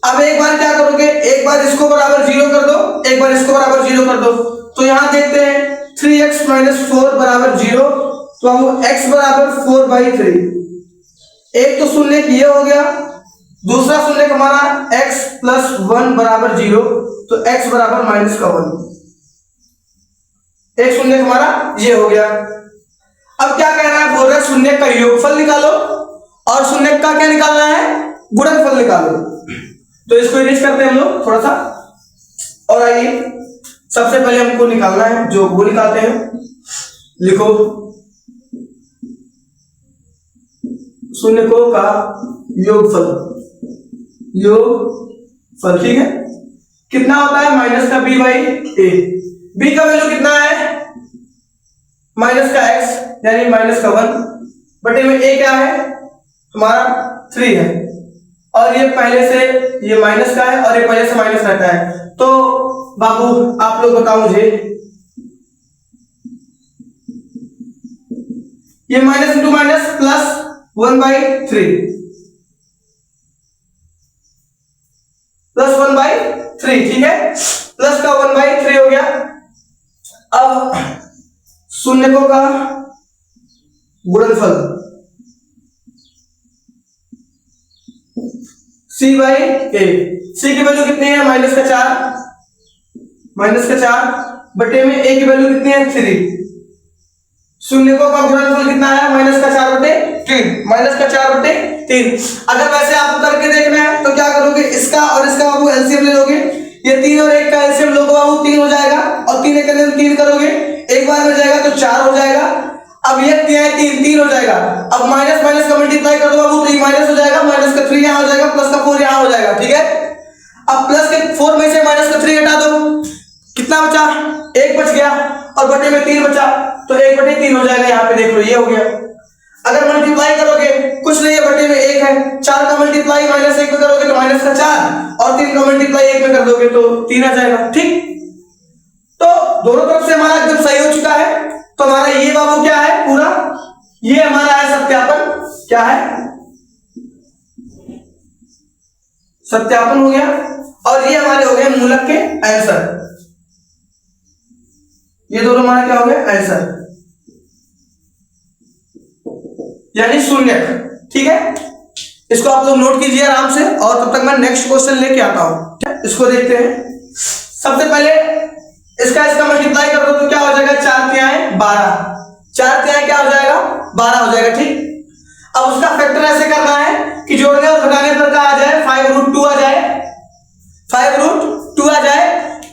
अब एक बार क्या करोगे, एक बार इसको बराबर 0 कर दो, एक बार इसको बराबर 0 कर दो, तो यहां देखते हैं 3x माइनस 4 बराबर 0, तो हम x बराबर 4/3, एक तो शून्य ये हो गया, दूसरा शून्य हमारा x प्लस 1 बराबर 0, तो x बराबर माइनस का 1, एक शून्य हमारा ये हो गया। अब क्या कह रहा है, बोल रहा है शून्य का योगफल निकालो और शून्य का क्या निकालना है, गुणनफल निकालो, तो इसको इरेज करते हैं हम लोग थोड़ा सा, और आइए सबसे पहले हमको निकालना है जो वो निकालते हैं, लिखो शून्यकों का योगफल, ठीक है, कितना होता है, माइनस का b/a, b का वैल्यू कितना है, माइनस का x यानी माइनस का 1 बटे में a क्या है हमारा 3 है, और ये पहले से ये माइनस का है और ये पहले से माइनस रहता है, तो बाबू आप लोग बताओ मुझे, ये minus into minus plus 1/3 plus 1/3, ठीक है, प्लस का 1/3 हो गया। अब शून्यकों का गुणनफल c/a, c की वैल्यू कितनी है -4 बटे में a की वैल्यू कितनी है 3। शून्यकों का गुणनफल कितना है -4 बटे 3। अगर वैसे आपको करके देखना है तो क्या करोगे, इसका और इसका बाबू एलसीएम ले लोगे, ये 3 और 1 का एलसीएम लोगे बाबू 3 हो जाएगा, और 3 एक 3 करोगे, एक बार में जाएगा तो 4 हो जाएगा। अब ये 3 हो जाएगा, अब माइनस माइनस का मल्टीप्लाई कर दो बाबू, तो ये माइनस हो जाएगा, माइनस का 3 यहाँ हो जाएगा, प्लस का 4 यहाँ हो जाएगा, ठीक है। अब प्लस के 4 में से माइनस का 3 हटा दो, कितना बचा, 1 बच गया, और बटे में 3 बचा, तो 1/3 हो जाएगा, यहाँ पे देख लो ये हो गया। अगर मल्टीप्लाई करोगे कुछ नहीं है, बटे में 1 है, 4 का मल्टीप्लाई -1 में करोगे तो माइनस का 4, और 3 का मल्टीप्लाई 1 में कर दोगे तो 3 आ जाएगा, ठीक। तो दोनों तरफ से हमारा एकदम सही हो चुका है। तो हमारा ये बाबू क्या है पूरा, ये हमारा है सत्यापन, क्या है सत्यापन हो गया, और ये हमारे हो गए मूलक के आंसर, ये दोनों हमारा क्या हो गया आंसर, यानी शून्यक, ठीक है। इसको आप लोग नोट कीजिए आराम से, और तब तक मैं नेक्स्ट क्वेश्चन लेके आता हूं। इसको देखते हैं। सबसे पहले इसका मल्टीप्लाई कर दो तो क्या हो जाएगा, 4 तिहाई 12, 4 तिहाई क्या हो जाएगा 12 हो जाएगा, ठीक। अब उसका फैक्टर ऐसे करना है कि जोड़ने और घटाने पर क्या आ जाए, 5√2 आ जाए, 5√2 आ जाए,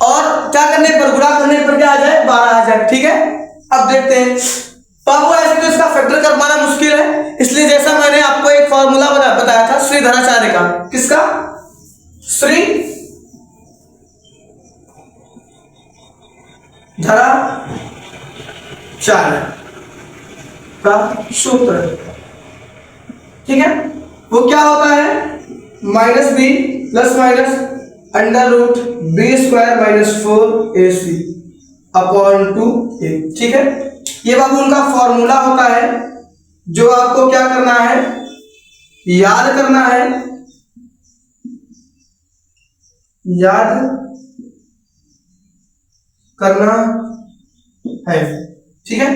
और क्या करने पर, गुणा करने पर क्या आ जाए 12 आ जाए, ठीक है। अब देखते हैं बाबू, ऐसे तो इसका फैक्टर कर पाना मुश्किल है, इसलिए जैसा मैंने आपको एक फॉर्मूला बताया था श्रीधराचार्य का, किसका, श्रीधराचार्य का सूत्र, ठीक है। वो क्या होता है, -b plus minus √b² - 4ac upon 2a, ठीक है। ये बाबू उनका फॉर्मूला होता है, जो आपको क्या करना है, याद करना है, ठीक है।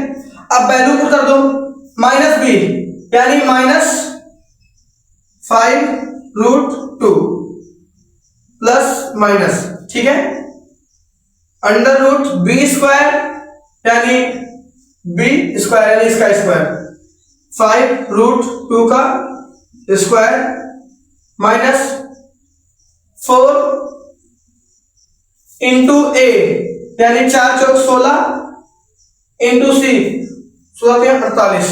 अब वैल्यू पुट कर दो, -b यानी -5√2 प्लस माइनस, ठीक है, √b² यानी b² यानी इसका स्क्वायर, 5√2 का स्क्वायर -4 इंटू a यानी 4 चौक 16 इंटू c 16 48,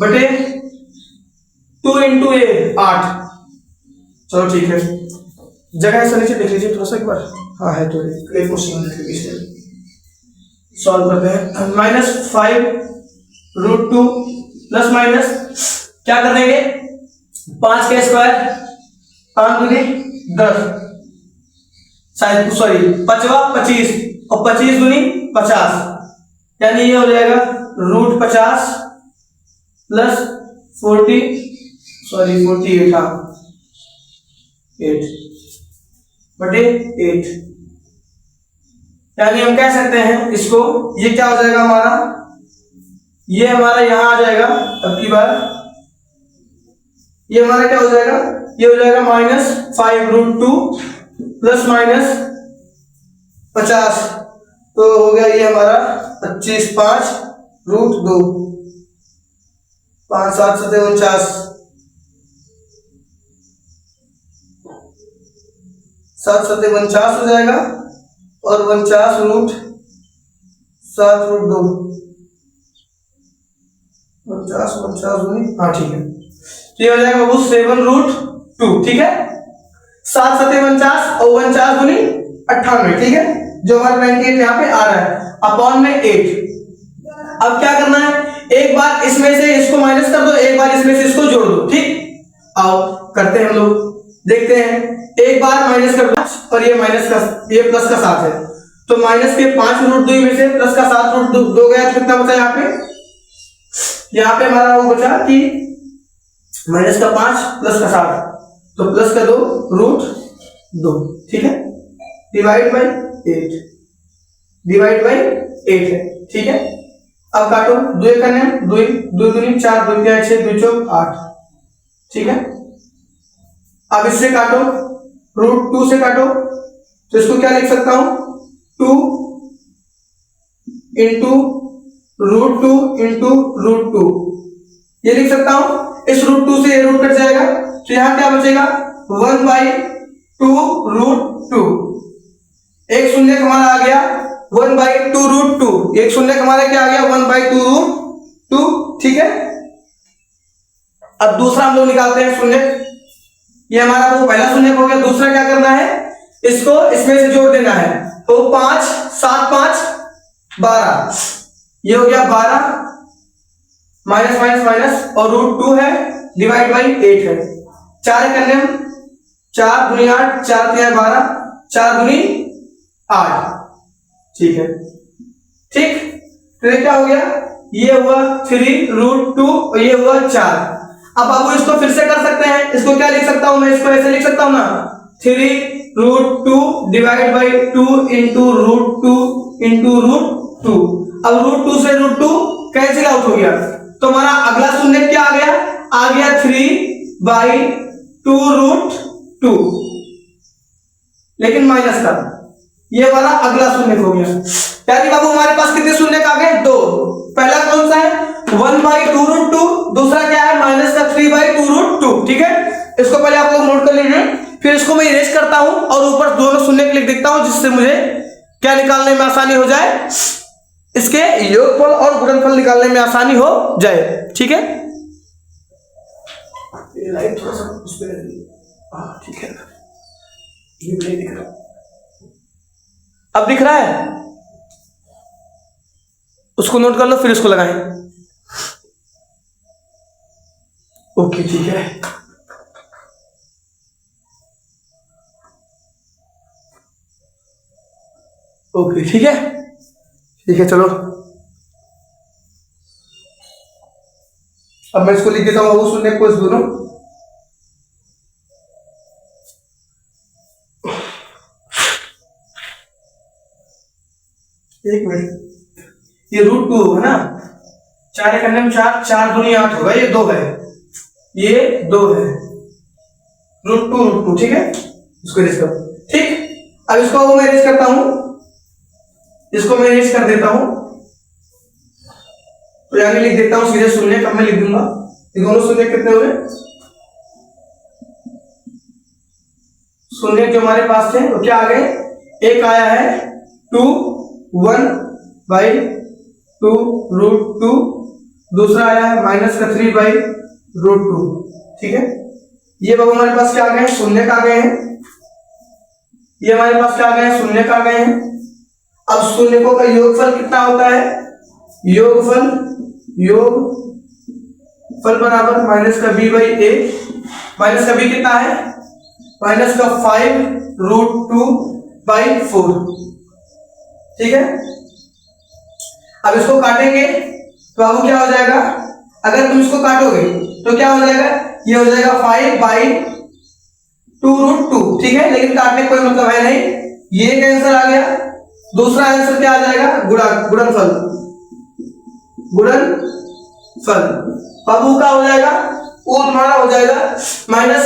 बटे 2 इंटू a 8। चलो ठीक है, जगह ऐसा नीचे देख लीजिए थोड़ा सा एक बार, हाँ है तो एक क्वेश्चन सॉल्व करते हैं। -5√2 प्लस माइनस क्या कर देंगे, 5 का स्क्वायर 5 दूनी 10, शायद सॉरी 5वां 25 और 25 दूनी 50, यानी ये हो जाएगा √50 प्लस 48 हाँ 8 बटे 8, यानी हम कह सकते हैं इसको, ये क्या हो जाएगा हमारा, ये हमारा यहां आ जाएगा, अब की बार ये हमारा क्या हो जाएगा, ये हो जाएगा -5√2 प्लस माइनस 50, तो हो गया ये हमारा 25 5√2, 5 7 7 49, 7 7 49 हो जाएगा, और 49√7√2 50 हाँ ठीक है, तो ये हो जाएगा वो 7√2, ठीक है। 7 7 49 और 49 दूनी 98, ठीक है, जो हमारा 98 यहाँ पे आ रहा है। अपॉन में 8। अब क्या करना है, एक बार इसमें से इसको माइनस कर दो, एक बार इसमें से इसको जोड़ दो। ठीक, आओ करते हैं हम लोग, देखते हैं। एक बार माइनस कर दो और ये माइनस का, ये प्लस का 7 है, तो माइनस के 5 रूट 2 में से प्लस का 7 रूट 2 गया, तो कितना बचा यहाँ पे हमारा वो बचा कि माइनस का 5 प्लस का 7, तो प्लस का 2 रूट 2। ठीक है, डिवाइड बाई 8, डिवाइड बाई 8 है। ठीक है, अब काटो, 2 करने 2 2 दूनी 4, 2 क्या 6, 2 चौक 8। ठीक है, अब इससे काटो, रूट 2 से काटो, तो इसको क्या लिख सकता हूं, 2 इंटू रूट 2 इंटू रूट 2, ये लिख सकता हूं। इस रूट 2 से ये रूट कट जाएगा, तो यहां क्या बचेगा, 1/2 रूट 2। एक शून्य हमारा आ गया 1/2 रूट 2, एक शून्य हमारा क्या आ गया 1/2 रूट 2। ठीक है, अब दूसरा हम लोग निकालते हैं शून्य, ये हमारा वो पहला शून्य हो गया। दूसरा क्या करना है, इसको इसमें से जोड़ देना है, तो 5 7 5 12, ये हो गया 12 माइनस माइनस माइनस, और रूट 2 है, डिवाइड बाई 8 है। 4 करने में 4 दूनी 8, 4 3 12, 4 दूनी 8। ठीक है, ठीक, तो ये क्या हो गया, ये हुआ 3 रूट 2 और ये हुआ 4। अब बाबू इसको फिर से कर सकते हैं, इसको क्या लिख सकता हूं मैं, इसको ऐसे लिख सकता हूं ना, 3 root 2 divide by 2 into root 2 into root 2। अब रूट 2 से रूट 2 कैंसिल आउट हो गया, तो हमारा अगला शून्य क्या आ गया 3/2 रूट 2, लेकिन माइनस का, ये वाला अगला शून्य हो गया। यानी बाबू हमारे पास कितने शून्य आ गए, 2। पहला कौन सा है 1/2 रूट 2, दूसरा क्या है माइनस का 3/2 रूट 2। ठीक है, इसको पहले आप लोग नोट कर लीजिए, फिर इसको मैं इरेज करता हूं और ऊपर दोनों शून्य लिख देता हूं, जिससे मुझे क्या निकालने में आसानी हो जाए, इसके योगफल और गुणनफल निकालने में आसानी हो जाए। ठीक है, ये लाइट थोड़ा सा उस पे, ठीक है, ये नहीं दिख रहा, अब दिख रहा है, उसको नोट कर लो फिर इसको लगाएं। ओके, ठीक है, ओके, ठीक है, ठीक है, चलो अब मैं इसको लिख देता हूं, वो शून्य को इस दोनों, एक मिनट, ये रूट 2 है ना, 4 करने में 4, 4 दूनी 8 होगा, ये 2 है, ये 2 है, रूट 2, ठीक है, इसको इरेज करो। ठीक, अब इसको मैं इरेज करता हूं, इसको मैं इरेज कर देता हूं, तो यानी लिख देता हूं सीधे शून्य, कब मैं लिख दूंगा, ये दोनों शून्य कितने हुए, शून्य जो हमारे पास थे वो क्या आ गए, एक आया है 2 1/2 रूट 2, दूसरा आया है माइनस का 3/√2। ठीक है, ये बाबू हमारे पास क्या आ गए, शून्य का आ गए हैं, ये हमारे पास क्या आ गए, शून्य का आ गए हैं। अब शून्यकों का योगफल कितना होता है, योगफल बराबर माइनस का b/a, माइनस का b कितना है, माइनस का 5√2/4। ठीक है, अब इसको काटेंगे तो अब क्या हो जाएगा, अगर तुम इसको काटोगे तो क्या हो जाएगा, ये हो जाएगा 5/2√2। ठीक है, लेकिन काटने का कोई मतलब है नहीं, ये एक आंसर आ गया। दूसरा आंसर क्या आ जाएगा, गुणनफल, अब का हो जाएगा, वो तुम्हारा हो जाएगा c/a,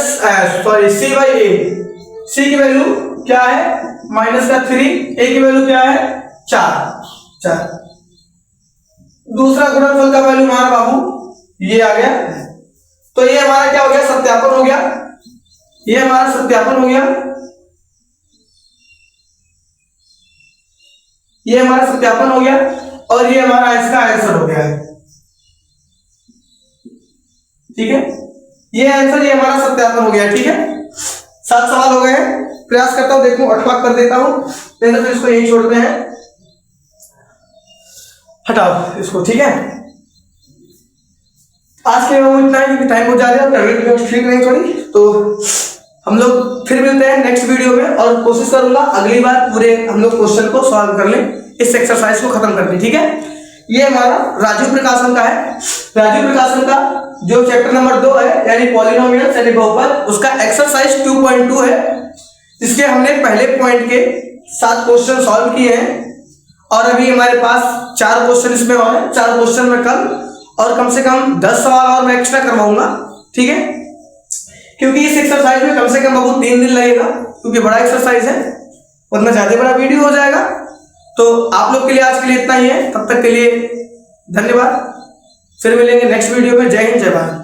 c की वैल्यू क्या है माइनस का 3, a की वैल्यू क्या है 4। दूसरा गुणनफल का वैल्यू हमारा बाबू ये आ गया, तो ये हमारा क्या हो गया, सत्यापन हो गया, ये हमारा सत्यापन हो गया, ये हमारा सत्यापन हो गया, और ये हमारा इसका आंसर हो गया है। ठीक है, ये आंसर, ये हमारा सत्यापन हो गया। ठीक है, 7 सवाल हो गए हैं, प्रयास करता हूं, देखूं 8वां कर देता हूं, नहीं तो इसको यही छोड़ते हैं। हटाओ इसको, ठीक है। आज के वो इतना ही, क्योंकि टाइम बहुत ज्यादा है, तबीयत ठीक नहीं थोड़ी, तो हम लोग फिर मिलते हैं नेक्स्ट वीडियो में, और कोशिश करूंगा अगली बार पूरे हम लोग क्वेश्चन को सॉल्व कर लें, इस एक्सरसाइज को खत्म करके, ठीक है। ये हमारा राजीव प्रकाशन का है। राजीव प्रकाशन का जो चैप्टर नंबर 2 है, यानी पॉलिनोमियल्स यानी बहुपद, उसका एक्सरसाइज 2.2 है। इसके हमने पहले पॉइंट के 7 क्वेश्चन सॉल्व किए हैं, और अभी हमारे पास 4 क्वेश्चन इसमें और हैं। 4 क्वेश्चन में कल और कम से कम 10 सवाल और मैं एक्स्ट्रा करवाऊंगा, ठीक है, क्योंकि इस एक्सरसाइज में कम से कम बाबू 3 दिन लगेगा, क्योंकि बड़ा एक्सरसाइज है, उतना ज्यादा बड़ा वीडियो हो जाएगा। तो आप लोग के लिए आज के लिए इतना ही है, तब तक के लिए धन्यवाद। फिर मिलेंगे नेक्स्ट वीडियो में। जय हिंद, जय भारत।